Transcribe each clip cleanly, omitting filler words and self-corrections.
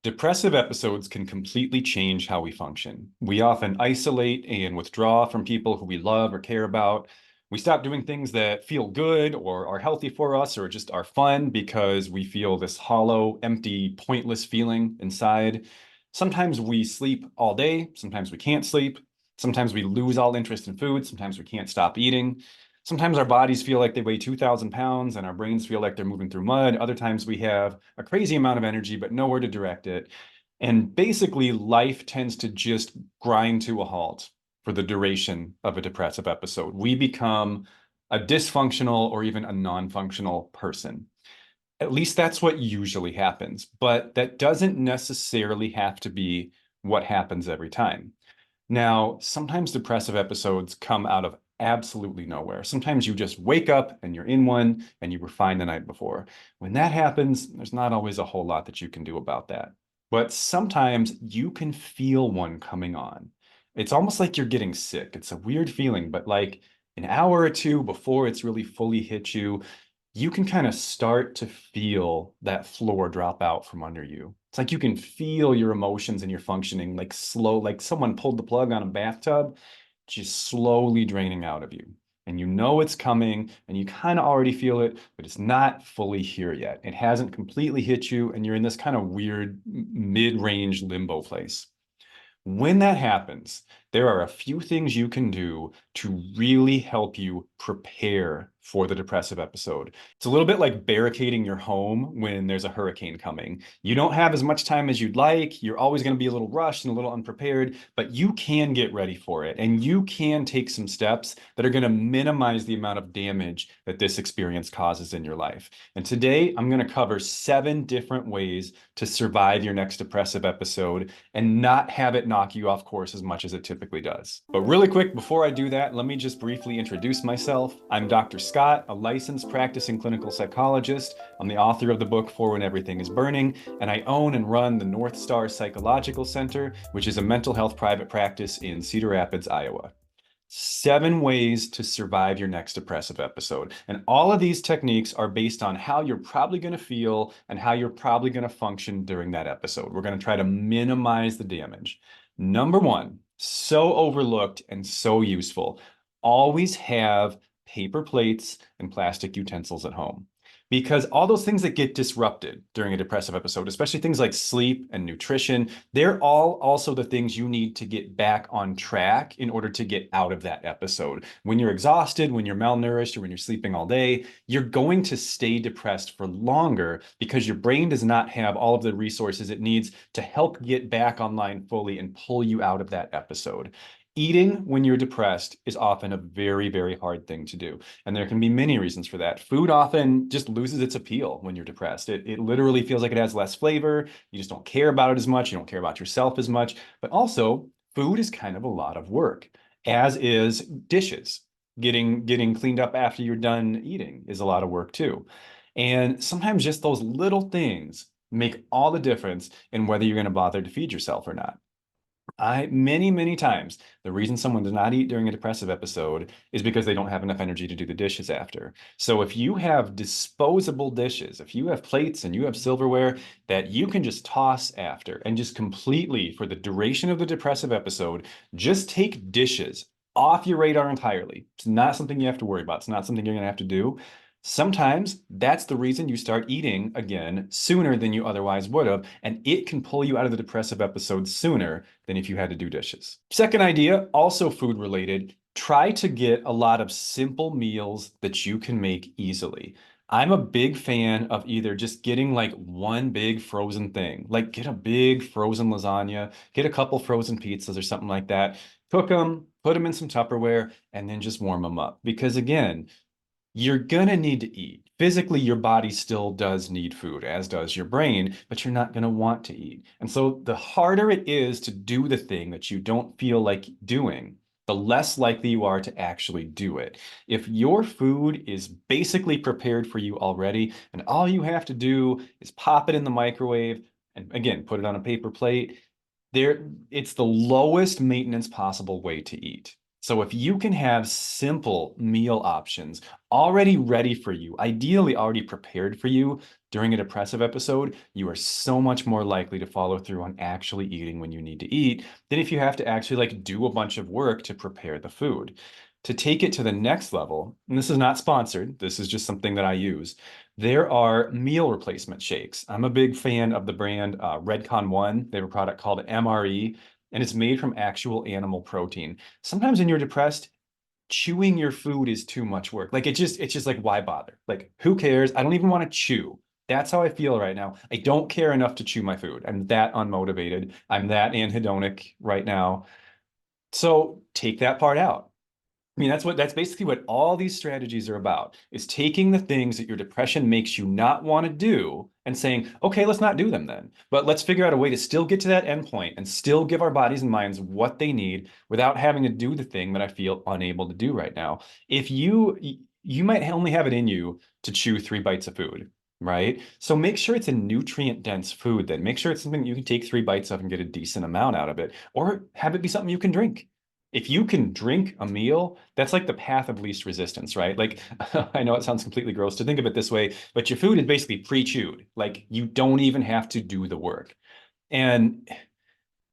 Depressive episodes can completely change how we function. We often isolate and withdraw from people who we love or care about. We stop doing things that feel good or are healthy for us or just are fun because we feel this hollow, empty, pointless feeling inside. Sometimes we sleep all day, sometimes we can't sleep. Sometimes we lose all interest in food, sometimes we can't stop eating. Sometimes our bodies feel like they weigh 2,000 pounds and our brains feel like they're moving through mud. Other times we have a crazy amount of energy, but nowhere to direct it. And basically, life tends to just grind to a halt for the duration of a depressive episode. We become a dysfunctional or even a non-functional person. At least that's what usually happens, but that doesn't necessarily have to be what happens every time. Now, sometimes depressive episodes come out of absolutely nowhere. Sometimes you just wake up and you're in one and you were fine the night before. When that happens, there's not always a whole lot that you can do about that. But sometimes you can feel one coming on. It's almost like you're getting sick. It's a weird feeling, but like an hour or two before it's really fully hit you, you can kind of start to feel that floor drop out from under you. It's like you can feel your emotions and your functioning like slow, like someone pulled the plug on a bathtub, just slowly draining out of you. And you know it's coming and you kind of already feel it, but it's not fully here yet. It hasn't completely hit you, and you're in this kind of weird mid-range limbo place. When that happens, there are a few things you can do to really help you prepare for the depressive episode. It's a little bit like barricading your home when there's a hurricane coming. You don't have as much time as you'd like. You're always going to be a little rushed and a little unprepared, but you can get ready for it. And you can take some steps that are going to minimize the amount of damage that this experience causes in your life. And today, I'm going to cover 7 different ways to survive your next depressive episode and not have it knock you off course as much as it typically does. But really quick, before I do that, let me just briefly introduce myself. I'm Dr. Scott, a licensed practicing clinical psychologist. I'm the author of the book For When Everything is Burning, and I own and run the North Star Psychological Center, which is a mental health private practice in Cedar Rapids, Iowa. 7 ways to survive your next depressive episode. And all of these techniques are based on how you're probably going to feel and how you're probably going to function during that episode. We're going to try to minimize the damage. Number 1, so overlooked and so useful. Always have paper plates and plastic utensils at home. Because all those things that get disrupted during a depressive episode, especially things like sleep and nutrition, they're all also the things you need to get back on track in order to get out of that episode. When you're exhausted, when you're malnourished, or when you're sleeping all day, you're going to stay depressed for longer because your brain does not have all of the resources it needs to help get back online fully and pull you out of that episode. Eating when you're depressed is often a very, very hard thing to do. And there can be many reasons for that. Food often just loses its appeal when you're depressed. It literally feels like it has less flavor. You just don't care about it as much. You don't care about yourself as much. But also, food is kind of a lot of work, as is dishes. Getting cleaned up after you're done eating is a lot of work too. And sometimes just those little things make all the difference in whether you're going to bother to feed yourself or not. Many times, the reason someone does not eat during a depressive episode is because they don't have enough energy to do the dishes after. So if you have disposable dishes, if you have plates and you have silverware that you can just toss after and just completely, for the duration of the depressive episode, just take dishes off your radar entirely. It's not something you have to worry about. It's not something you're going to have to do. Sometimes that's the reason you start eating again sooner than you otherwise would have, and it can pull you out of the depressive episode sooner than if you had to do dishes. Second idea, also food related, try to get a lot of simple meals that you can make easily. I'm a big fan of either just getting like one big frozen thing, like get a big frozen lasagna, get a couple frozen pizzas or something like that, cook them, put them in some Tupperware, and then just warm them up. Because again, you're going to need to eat. Physically, your body still does need food, as does your brain, but you're not going to want to eat. And so the harder it is to do the thing that you don't feel like doing, the less likely you are to actually do it. If your food is basically prepared for you already, and all you have to do is pop it in the microwave and again, put it on a paper plate, it's the lowest maintenance possible way to eat. So if you can have simple meal options already ready for you, ideally already prepared for you during a depressive episode, you are so much more likely to follow through on actually eating when you need to eat than if you have to actually like do a bunch of work to prepare the food. To take it to the next level, and this is not sponsored, this is just something that I use. There are meal replacement shakes. I'm a big fan of the brand Redcon One. They have a product called MRE, and it's made from actual animal protein. Sometimes when you're depressed, chewing your food is too much work. Like it's just like, why bother? Like, who cares? I don't even want to chew. That's how I feel right now. I don't care enough to chew my food. I'm that unmotivated. I'm that anhedonic right now. So take that part out. I mean, that's basically what all these strategies are about, is taking the things that your depression makes you not want to do and saying, okay, let's not do them then. But let's figure out a way to still get to that endpoint and still give our bodies and minds what they need without having to do the thing that I feel unable to do right now. If you might only have it in you to chew 3 bites of food, right? So make sure it's a nutrient dense food then. Make sure it's something you can take 3 bites of and get a decent amount out of it, or have it be something you can drink. If you can drink a meal, that's like the path of least resistance, right? Like, I know it sounds completely gross to think of it this way, but your food is basically pre-chewed. Like, you don't even have to do the work. And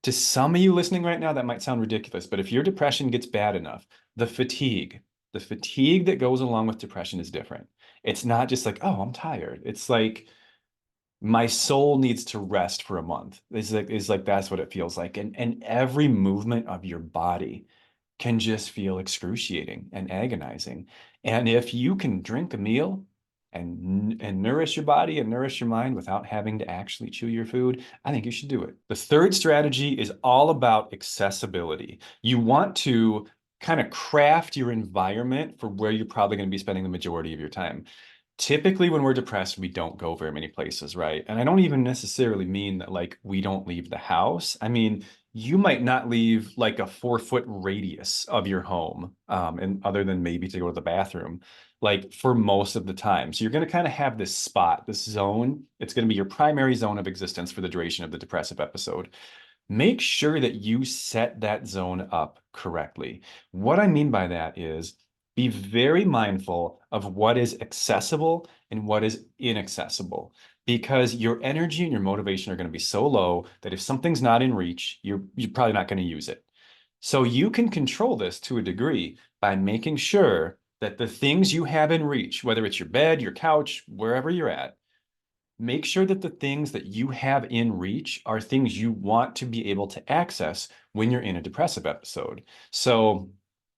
to some of you listening right now, that might sound ridiculous, but if your depression gets bad enough, the the fatigue that goes along with depression is different. It's not just like, oh, I'm tired. It's like, my soul needs to rest for a month. Is like that's what it feels like. And every movement of your body can just feel excruciating and agonizing. And if you can drink a meal and nourish your body and nourish your mind without having to actually chew your food, I think you should do it. The third strategy is all about accessibility. You want to kind of craft your environment for where you're probably going to be spending the majority of your time. Typically when we're depressed, we don't go very many places, right? And I don't even necessarily mean that like we don't leave the house. I mean, you might not leave like a 4 foot radius of your home, and other than maybe to go to the bathroom, like for most of the time. So you're going to kind of have this spot, this zone. It's going to be your primary zone of existence for the duration of the depressive episode. Make sure that you set that zone up correctly. What I mean by that is be very mindful of what is accessible and what is inaccessible, because your energy and your motivation are going to be so low that if something's not in reach, you're probably not going to use it. So you can control this to a degree by making sure that the things you have in reach, whether it's your bed, your couch, wherever you're at, make sure that the things that you have in reach are things you want to be able to access when you're in a depressive episode. So,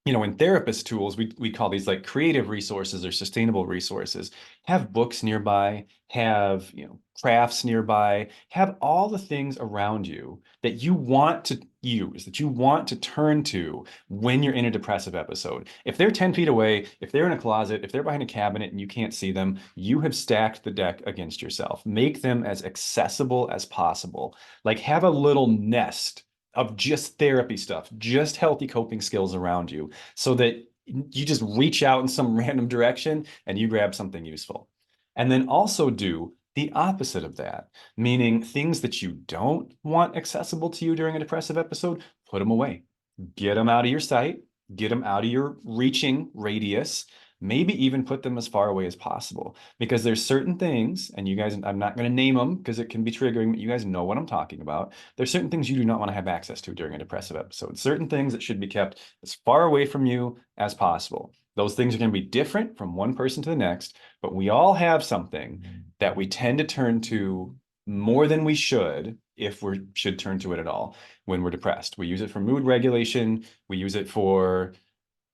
in therapist tools, we call these like creative resources or sustainable resources. Have books nearby, have, crafts nearby, have all the things around you that you want to use, that you want to turn to when you're in a depressive episode. If they're 10 feet away, if they're in a closet, if they're behind a cabinet and you can't see them, you have stacked the deck against yourself. Make them as accessible as possible. Like, have a little nest of just therapy stuff, just healthy coping skills around you, so that you just reach out in some random direction and you grab something useful. And then also do the opposite of that, meaning things that you don't want accessible to you during a depressive episode, put them away. Get them out of your sight, get them out of your reaching radius, maybe even put them as far away as possible. Because there's certain things, and you guys, I'm not going to name them because it can be triggering, but you guys know what I'm talking about. There's certain things you do not want to have access to during a depressive episode, certain things that should be kept as far away from you as possible. Those things are going to be different from one person to the next, but we all have something that we tend to turn to more than we should, if we should turn to it at all, when we're depressed. We use it for mood regulation. We use it for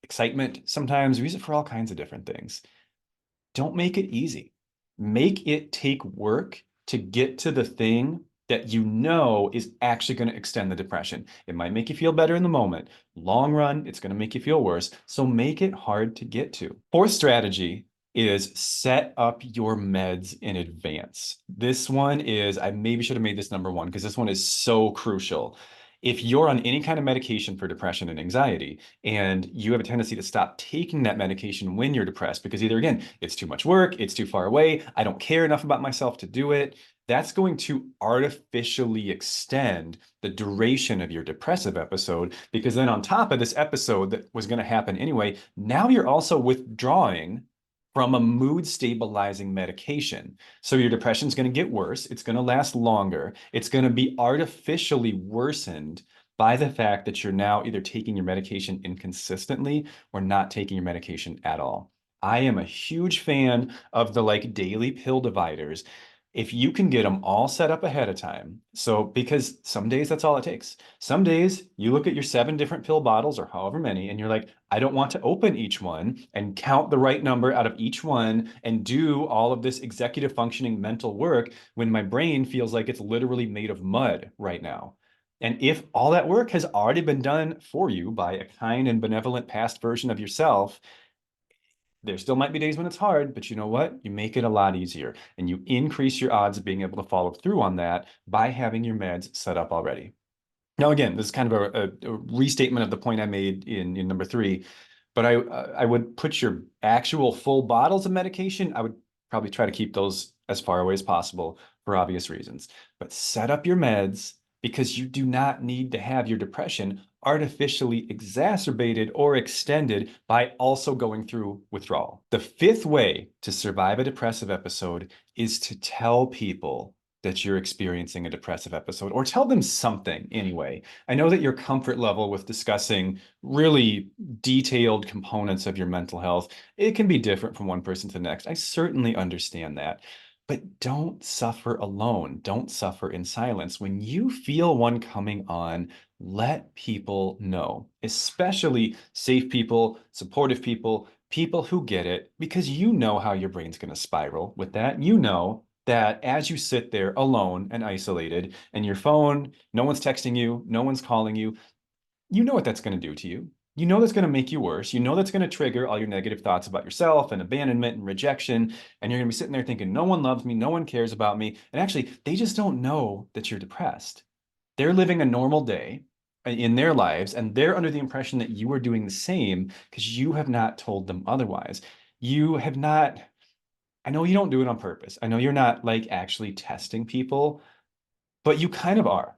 excitement. Sometimes we use it for all kinds of different things. Don't make it easy. Make it take work to get to the thing that you know is actually going to extend the depression. It might make you feel better in the moment. Long run, it's going to make you feel worse. So make it hard to get to. Fourth strategy is set up your meds in advance. This one is, I maybe should have made this number one because this one is so crucial. If you're on any kind of medication for depression and anxiety, and you have a tendency to stop taking that medication when you're depressed, because either, again, it's too much work, it's too far away, I don't care enough about myself to do it, that's going to artificially extend the duration of your depressive episode, because then on top of this episode that was going to happen anyway, now you're also withdrawing from a mood stabilizing medication. So your depression is going to get worse. It's going to last longer. It's going to be artificially worsened by the fact that you're now either taking your medication inconsistently or not taking your medication at all. I am a huge fan of the like daily pill dividers. If you can get them all set up ahead of time. So, because some days that's all it takes. Some days you look at your 7 different pill bottles or however many, and you're like, I don't want to open each one and count the right number out of each one and do all of this executive functioning mental work when my brain feels like it's literally made of mud right now. And if all that work has already been done for you by a kind and benevolent past version of yourself, there still might be days when it's hard, but you know what? You make it a lot easier and you increase your odds of being able to follow through on that by having your meds set up already. Now, again, this is kind of a restatement of the point I made in number 3, but I would put your actual full bottles of medication, I would probably try to keep those as far away as possible for obvious reasons. But set up your meds because you do not need to have your depression artificially exacerbated or extended by also going through withdrawal. The 5th way to survive a depressive episode is to tell people that you're experiencing a depressive episode, or tell them something anyway. I know that your comfort level with discussing really detailed components of your mental health, it can be different from one person to the next. I certainly understand that. But don't suffer alone. Don't suffer in silence. When you feel one coming on, let people know, especially safe people, supportive people, people who get it, because you know how your brain's going to spiral with that. You know that as you sit there alone and isolated, and your phone, no one's texting you, no one's calling you, you know what that's going to do to you. You know that's going to make you worse. You know that's going to trigger all your negative thoughts about yourself and abandonment and rejection. And you're going to be sitting there thinking, no one loves me, no one cares about me. And actually, they just don't know that you're depressed. They're living a normal day in their lives, and they're under the impression that you are doing the same because you have not told them otherwise. You have not, I know you don't do it on purpose. I know you're not like actually testing people, but you kind of are.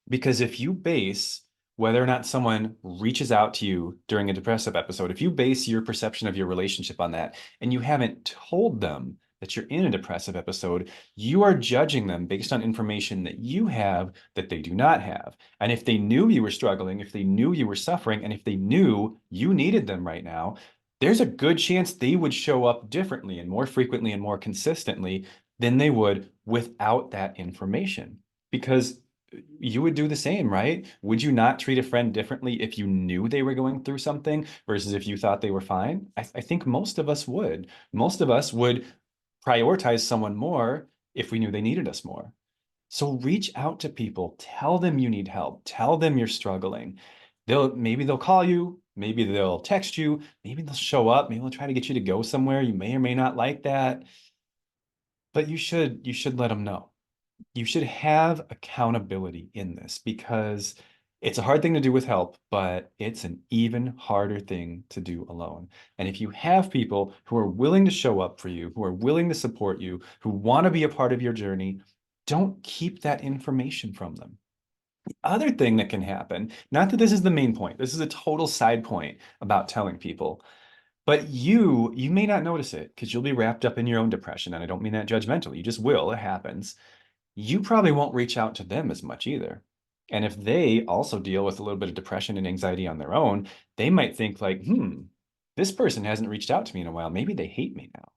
Because if you base whether or not someone reaches out to you during a depressive episode, if you base your perception of your relationship on that, and you haven't told them that you're in a depressive episode, you are judging them based on information that you have that they do not have. And if they knew you were struggling, if they knew you were suffering, and if they knew you needed them right now, there's a good chance they would show up differently and more frequently and more consistently than they would without that information. Because you would do the same, right? Would you not treat a friend differently if you knew they were going through something versus if you thought they were fine? I think most of us would. Most of us would prioritize someone more if we knew they needed us more. So reach out to people, tell them you need help, tell them you're struggling. Maybe they'll call you, maybe they'll text you, maybe they'll show up, maybe they'll try to get you to go somewhere. You may or may not like that, but you should let them know. You should have accountability in this because it's a hard thing to do with help, but it's an even harder thing to do alone. And if you have people who are willing to show up for you, who are willing to support you, who want to be a part of your journey, don't keep that information from them. The other thing that can happen, not that this is the main point, this is a total side point about telling people, but you may not notice it because you'll be wrapped up in your own depression. And I don't mean that judgmentally, you just will, it happens. You probably won't reach out to them as much either. And if they also deal with a little bit of depression and anxiety on their own, they might think like, this person hasn't reached out to me in a while. Maybe they hate me now.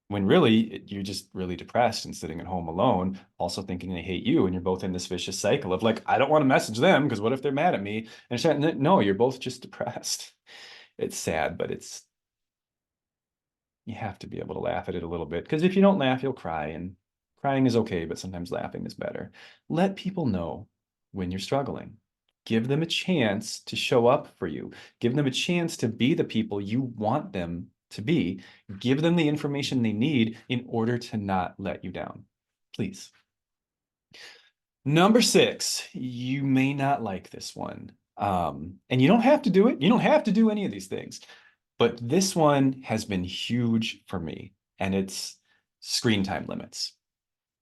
When really you're just really depressed and sitting at home alone, also thinking they hate you. And you're both in this vicious cycle of like, I don't want to message them because what if they're mad at me? And it's like, no, you're both just depressed. It's sad, but you have to be able to laugh at it a little bit because if you don't laugh, you'll cry, and crying is okay, but sometimes laughing is better. Let people know when you're struggling. Give them a chance to show up for you. Give them a chance to be the people you want them to be. Give them the information they need in order to not let you down. Please. Number 6, you may not like this one. And you don't have to do it. You don't have to do any of these things. But this one has been huge for me, and it's screen time limits.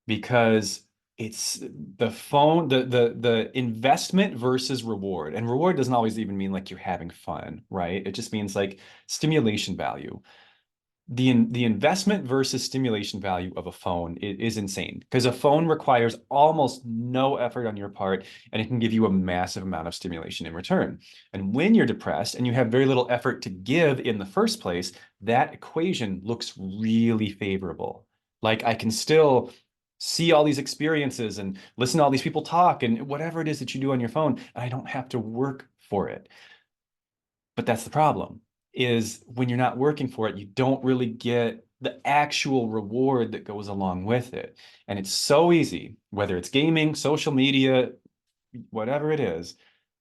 because it's the phone, the investment versus reward. And reward doesn't always even mean like you're having fun, right? It just means like stimulation value. The investment versus stimulation value of a phone is insane, because a phone requires almost no effort on your part, and it can give you a massive amount of stimulation in return. And when you're depressed and you have very little effort to give in the first place, that equation looks really favorable. Like I can still see all these experiences and listen to all these people talk and whatever it is that you do on your phone, and I don't have to work for it. But that's the problem, is when you're not working for it, you don't really get the actual reward that goes along with it. And it's so easy, whether it's gaming, social media, whatever it is,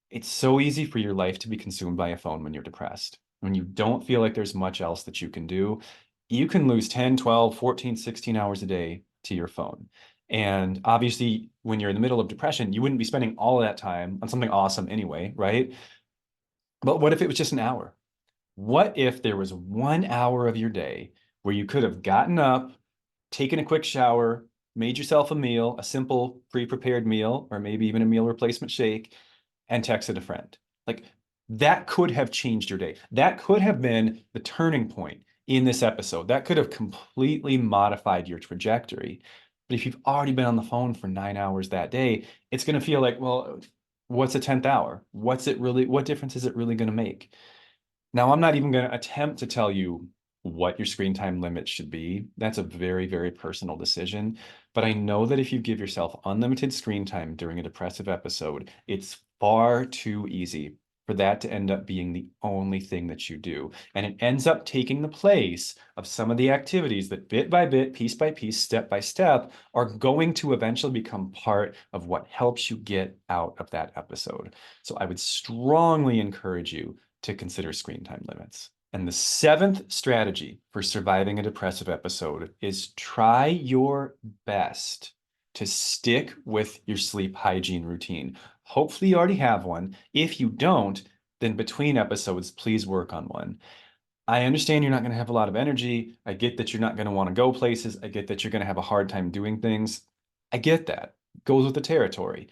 it's so easy for your life to be consumed by a phone when you're depressed. When you don't feel like there's much else that you can do, you can lose 10, 12, 14, 16 hours a day to your phone. And obviously, when you're in the middle of depression, you wouldn't be spending all of that time on something awesome anyway, right? But what if it was just an hour? What if there was 1 hour of your day where you could have gotten up, taken a quick shower, made yourself a meal, a simple pre-prepared meal, or maybe even a meal replacement shake, and texted a friend? Like that could have changed your day. That could have been the turning point in this episode. That could have completely modified your trajectory. But if you've already been on the phone for 9 hours that day, it's going to feel like, well, what's a 10th hour? What difference is it really going to make? Now, I'm not even going to attempt to tell you what your screen time limit should be. That's a very, very personal decision. But I know that if you give yourself unlimited screen time during a depressive episode, it's far too easy for that to end up being the only thing that you do. And it ends up taking the place of some of the activities that bit by bit, piece by piece, step by step, are going to eventually become part of what helps you get out of that episode. So I would strongly encourage you to consider screen time limits. And the seventh strategy for surviving a depressive episode is try your best to stick with your sleep hygiene routine. Hopefully, you already have one. If you don't, then between episodes, please work on one. I understand you're not going to have a lot of energy. I get that you're not going to want to go places. I get that you're going to have a hard time doing things. I get that. Goes with the territory.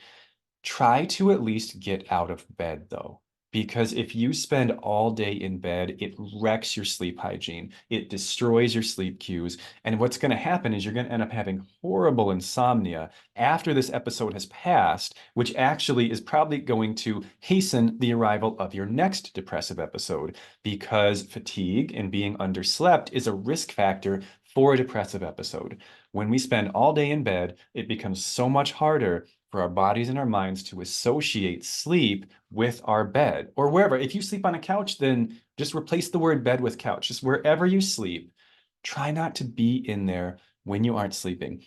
Try to at least get out of bed though, because if you spend all day in bed, it wrecks your sleep hygiene. It destroys your sleep cues. And what's going to happen is you're going to end up having horrible insomnia after this episode has passed, which actually is probably going to hasten the arrival of your next depressive episode, because fatigue and being underslept is a risk factor for a depressive episode. When we spend all day in bed, it becomes so much harder for our bodies and our minds to associate sleep with our bed or wherever. If you sleep on a couch, then just replace the word bed with couch. Just wherever you sleep, try not to be in there when you aren't sleeping.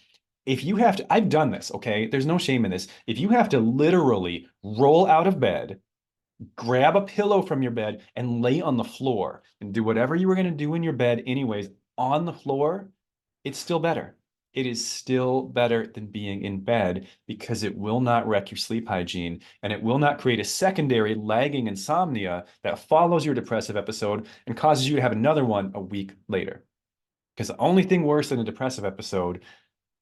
If you have to, I've done this, okay? There's no shame in this. If you have to literally roll out of bed, grab a pillow from your bed and lay on the floor and do whatever you were going to do in your bed anyways on the floor, it's still better. It is still better than being in bed, because it will not wreck your sleep hygiene and it will not create a secondary lagging insomnia that follows your depressive episode and causes you to have another one a week later. Because the only thing worse than a depressive episode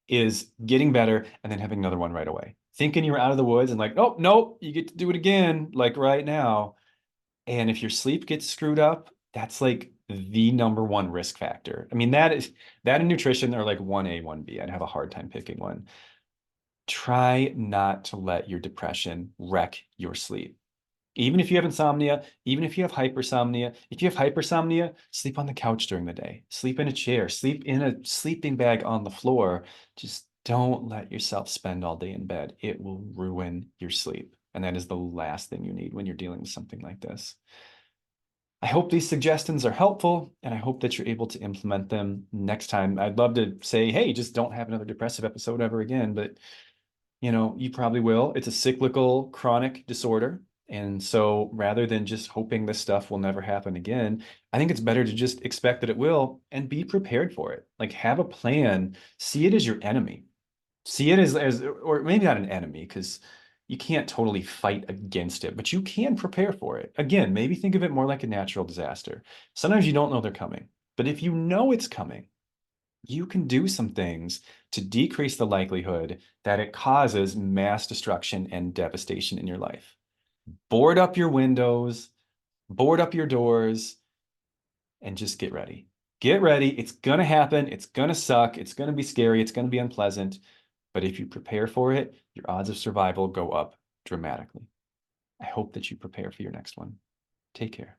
is getting better and then having another one right away. Thinking you're out of the woods and like, oh, no, you get to do it again, like right now. And if your sleep gets screwed up, that's like the number one risk factor. I mean, that and nutrition are like 1A, 1B. I'd have a hard time picking one. Try not to let your depression wreck your sleep. Even if you have insomnia, even if you have hypersomnia, if you have hypersomnia, sleep on the couch during the day, sleep in a chair, sleep in a sleeping bag on the floor. Just don't let yourself spend all day in bed. It will ruin your sleep. And that is the last thing you need when you're dealing with something like this. I hope these suggestions are helpful, and I hope that you're able to implement them next time. I'd love to say, hey, just don't have another depressive episode ever again, but you probably will. It's a cyclical chronic disorder. And so rather than just hoping this stuff will never happen again, I think it's better to just expect that it will and be prepared for it. Like have a plan, see it as your enemy. See it as or maybe not an enemy, because you can't totally fight against it, but you can prepare for it. Again, maybe think of it more like a natural disaster. Sometimes you don't know they're coming, but if you know it's coming, You can do some things to decrease the likelihood that it causes mass destruction and devastation in your life. Board up your windows, board up your doors, and just get ready. Get ready. It's going to happen. It's going to suck. It's going to be scary. It's going to be unpleasant. But if you prepare for it, your odds of survival go up dramatically. I hope that you prepare for your next one. Take care.